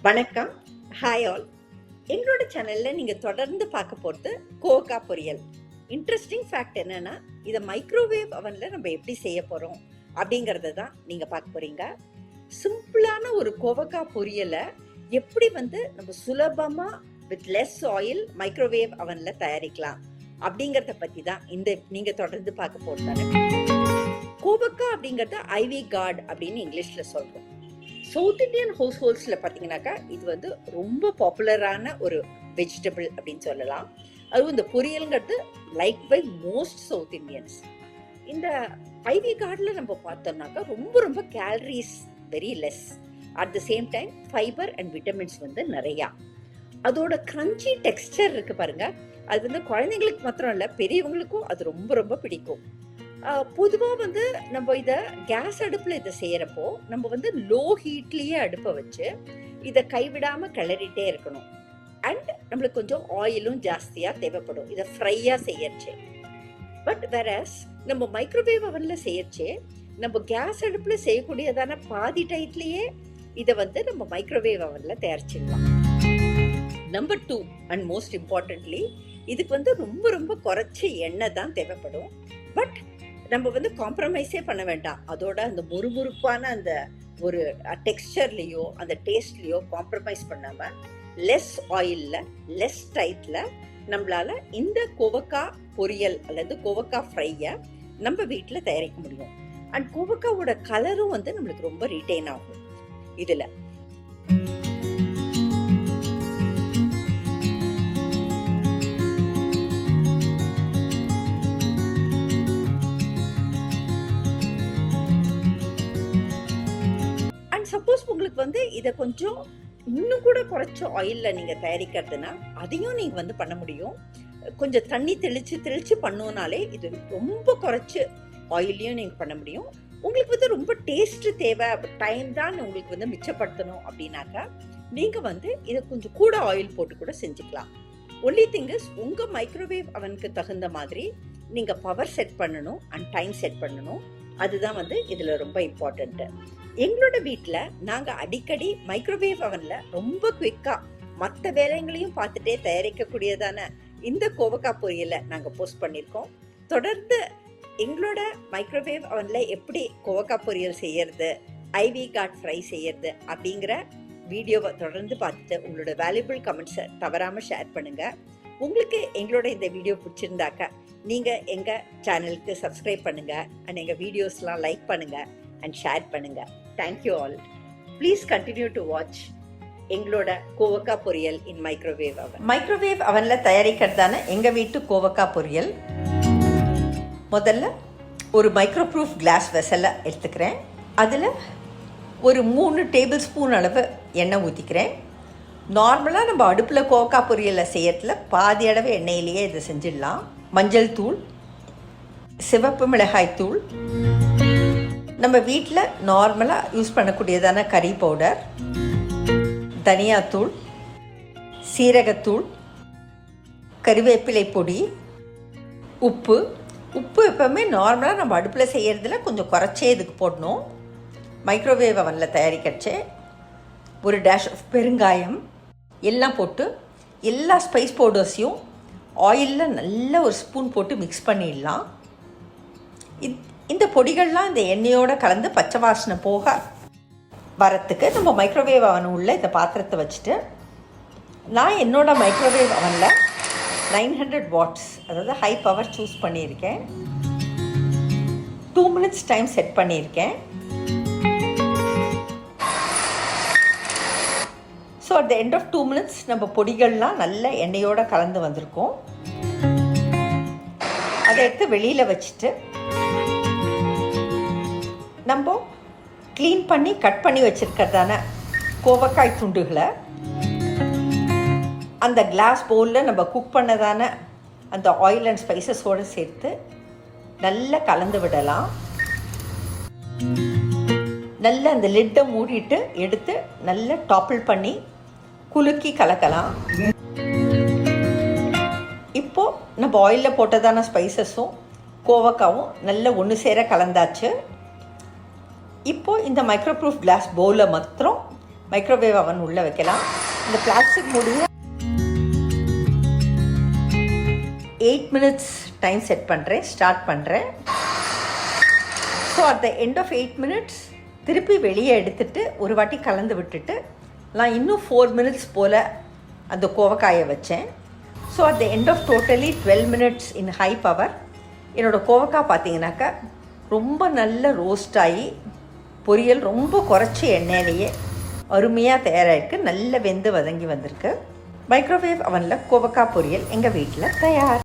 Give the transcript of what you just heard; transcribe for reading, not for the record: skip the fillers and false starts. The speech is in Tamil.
வணக்கம். Hi all. எங்களோட சேனலில் நீங்கள் தொடர்ந்து பார்க்க போகிறது கோவக்காய் பொரியல். இன்ட்ரெஸ்டிங் ஃபேக்ட் என்னென்னா, இதை மைக்ரோவேவ் அவனில் நம்ம எப்படி செய்ய போகிறோம் அப்படிங்கிறத தான் நீங்கள் பார்க்க போகிறீங்க. சிம்பிளான ஒரு கோவக்காய் பொரியலை எப்படி நம்ம சுலபமாக வித் லெஸ் ஆயில் மைக்ரோவேவ் அவனில் தயாரிக்கலாம் அப்படிங்கிறத பற்றி தான் நீங்கள் தொடர்ந்து பார்க்க போகிறதாங்க. கோவக்காய் அப்படிங்கிறத ஐவி கார்டு அப்படின்னு இங்கிலீஷில் சொல்கிறோம். சவுத் இண்டியன் ஹவுஸ் ஹோல்ட்ஸில் பார்த்தீங்கன்னாக்கா இது ரொம்ப பாப்புலரான ஒரு வெஜிடபிள் அப்படின்னு சொல்லலாம். அதுவும் இந்த பொரியலுங்கிறது like by most South Indians. இந்த ஐவி கார்டில் நம்ம பார்த்தோம்னாக்கா ரொம்ப calories very less. At the same time fibre and vitamins நிறையா. அதோட கிரன்ச்சி டெக்ஸ்டர் இருக்கு பாருங்க, அது குழந்தைங்களுக்கு மாத்திரம் இல்லை, பெரியவங்களுக்கும் அது ரொம்ப பிடிக்கும். பொதுவாக நம்ம இதை கேஸ் அடுப்பில் இதை செய்கிறப்போ நம்ம லோ ஹீட்லேயே அடுப்பை வச்சு இதை கைவிடாமல் கிளறிட்டே இருக்கணும். அண்ட் நம்மளுக்கு கொஞ்சம் ஆயிலும் ஜாஸ்தியாக தேவைப்படும் இதை ஃப்ரையாக செய்யறச்சே. பட் வேறஸ் நம்ம மைக்ரோவேவ் அவனில் செய்யறச்சே நம்ம கேஸ் அடுப்பில் செய்யக்கூடியதான பாதி டைட்லேயே இதை நம்ம மைக்ரோவேவ் அவனில் தயாரிச்சிடலாம். நம்பர் 2 அண்ட் மோஸ்ட் இம்பார்ட்டன்ட்லி, இதுக்கு ரொம்ப குறைச்ச எண்ணெய் தான் தேவைப்படும். பட் நம்ம காம்ப்ரமைஸே பண்ண வேண்டாம். அதோட அந்த முறுமுறுப்பான அந்த ஒரு டெக்ஸ்டர்லேயோ அந்த டேஸ்ட்லேயோ காம்ப்ரமைஸ் பண்ணாமல் லெஸ் ஆயிலில் லெஸ் டைட்டில் நம்மளால் இந்த கோவக்காய் பொரியல் அல்லது கோவக்காய் ஃப்ரையை நம்ம வீட்டில் தயாரிக்க முடியும். அண்ட் கோவக்காவோட கலரும் நம்மளுக்கு ரொம்ப ரீட்டைன் ஆகும் இதில். சப்போஸ் உங்களுக்கு இதை கொஞ்சம் இன்னும் கூட குறைச்ச ஆயிலில் நீங்கள் தயாரிக்கிறதுனா அதையும் நீங்கள் பண்ண முடியும். கொஞ்சம் தண்ணி தெளித்து பண்ணோனாலே இது ரொம்ப குறைச்சி ஆயிலையும் நீங்கள் பண்ண முடியும். உங்களுக்கு ரொம்ப டேஸ்ட் தேவை, டைம் தான் உங்களுக்கு மிச்சப்படுத்தணும் அப்படின்னாக்கா நீங்கள் இதை கொஞ்சம் கூட ஆயில் போட்டு கூட செஞ்சுக்கலாம். ஒன்லி திங் இஸ் உங்கள் மைக்ரோவேவ் அவனுக்கு தகுந்த மாதிரி நீங்கள் பவர் செட் பண்ணணும் அண்ட் டைம் செட் பண்ணணும். அதுதான் இதில் ரொம்ப இம்பார்ட்டண்ட்டு. எங்களோட வீட்டில் நாங்கள் அடிக்கடி மைக்ரோவேவ் அவனில் ரொம்ப குவிக்காக மற்ற வேலைங்களையும் பார்த்துட்டே தயாரிக்கக்கூடியதான இந்த கோவக்காய் பொரியலை நாங்கள் போஸ்ட் பண்ணியிருக்கோம். தொடர்ந்து எங்களோட மைக்ரோவேவ் அவனில் எப்படி கோவக்காய் பொரியல் செய்யறது, ஐவி கார்ட் ஃப்ரை செய்யறது அப்படிங்கிற வீடியோவை தொடர்ந்து பார்த்துட்டு உங்களோட வேல்யூபிள் கமெண்ட்ஸை தவறாமல் ஷேர் பண்ணுங்கள். உங்களுக்கு எங்களோட இந்த வீடியோ பிடிச்சிருந்தாக்கா நீங்கள் எங்கள் சேனலுக்கு சப்ஸ்கிரைப் பண்ணுங்கள் அண்ட் எங்கள் வீடியோஸ்லாம் லைக் பண்ணுங்கள் அண்ட் ஷேர் பண்ணுங்கள். Thank you all. Please continue to watch எங்களோட கோவக்காய் பொரியல் இன் மைக்ரோவேவ் அவன். மைக்ரோவேவ் அவனில் தயாரிக்கிறதான எங்கள் வீட்டு கோவக்காய் பொரியல். முதல்ல ஒரு மைக்ரோப்ரூஃப் கிளாஸ் வெசலை எடுத்துக்கிறேன். அதில் ஒரு 3 டேபிள் ஸ்பூன் அளவு எண்ணெய் ஊற்றிக்கிறேன். நார்மலாக நம்ம அடுப்பில் கோவக்காய் பொரியலை செய்யறதுல பாதி அளவு எண்ணெயிலேயே இதை செஞ்சிடலாம். மஞ்சள் தூள், சிவப்பு மிளகாய் தூள், நம்ம வீட்டில் நார்மலாக யூஸ் பண்ணக்கூடியதான கறி பவுடர், தனியாத்தூள், சீரகத்தூள், கறிவேப்பிலை பொடி, உப்பு. எப்போவுமே நார்மலாக நம்ம அடுப்பில் செய்கிறதுல கொஞ்சம் குறைச்சே இதுக்கு போடணும். மைக்ரோவேவ் அவனில் தயாரிக்கச்சே ஒரு டேஷ் ஆஃப் பெருங்காயம் எல்லாம் போட்டு எல்லா ஸ்பைஸ் பவுடர்ஸையும் ஆயிலில் நல்ல ஒரு ஸ்பூன் போட்டு மிக்ஸ் பண்ணிடலாம். இந்த பொடிகள்லாம் இந்த எண்ணெயோடு கலந்து பச்சை வாசனை போக வரத்துக்கு நம்ம மைக்ரோவேவ் அவன் உள்ள இந்த பாத்திரத்தை வச்சுட்டு, நான் என்னோடய மைக்ரோவேவ் அவனில் 900 வாட்ஸ் அதாவது ஹை பவர் சூஸ் பண்ணியிருக்கேன். 2 மினிட்ஸ் டைம் செட் பண்ணியிருக்கேன். So at the end of 2 minutes நம்ம பொடிகள்லாம் நல்ல எண்ணெயோடு கலந்து வந்திருக்கோம். அதை எடுத்து வெளியில் வச்சுட்டு நம்ம க்ளீன் பண்ணி கட் பண்ணி வச்சுருக்கிறதான கோவக்காய் துண்டுகளை அந்த கிளாஸ் பவுலில் நம்ம குக் பண்ணதான அந்த ஆயில் அண்ட் ஸ்பைசஸோடு சேர்த்து நல்லா கலந்து விடலாம். நல்லா அந்த லிட்டை மூடிட்டு எடுத்து நல்லா டாப்பிள் பண்ணி குலுக்கி கலக்கலாம். இப்போது நம்ம ஆயிலில் போட்டதான ஸ்பைசஸும் கோவக்காவும் நல்லா ஒன்று சேர கலந்தாச்சு. இப்போது இந்த மைக்ரோப்ரூஃப் கிளாஸ் பவுலில் மாத்திரம் மைக்ரோவேவ் அவன் உள்ளே வைக்கலாம். இந்த பிளாஸ்டிக் மூடியை 8 minutes டைம் செட் பண்ணுறேன். ஸ்டார்ட் பண்ணுறேன். So at the end of 8 minutes திருப்பி வெளியே எடுத்துட்டு ஒரு வாட்டி கலந்து விட்டுட்டு நான் இன்னும் 4 minutes போல் அந்த கோவக்காயை வச்சேன். So at the end of totally 12 minutes in high power என்னோடய கோவக்காய் பார்த்தீங்கன்னாக்கா ரொம்ப நல்ல ரோஸ்ட் ஆகி பொரியல் ரொம்ப குறைச்ச எண்ணெயிலேயே அருமையாக தயாராகிருக்கு. நல்ல வெந்து வதங்கி வந்திருக்கு. மைக்ரோவேவ் அவனில் கோவக்காய் பொரியல் எங்கள் வீட்டில் தயார்.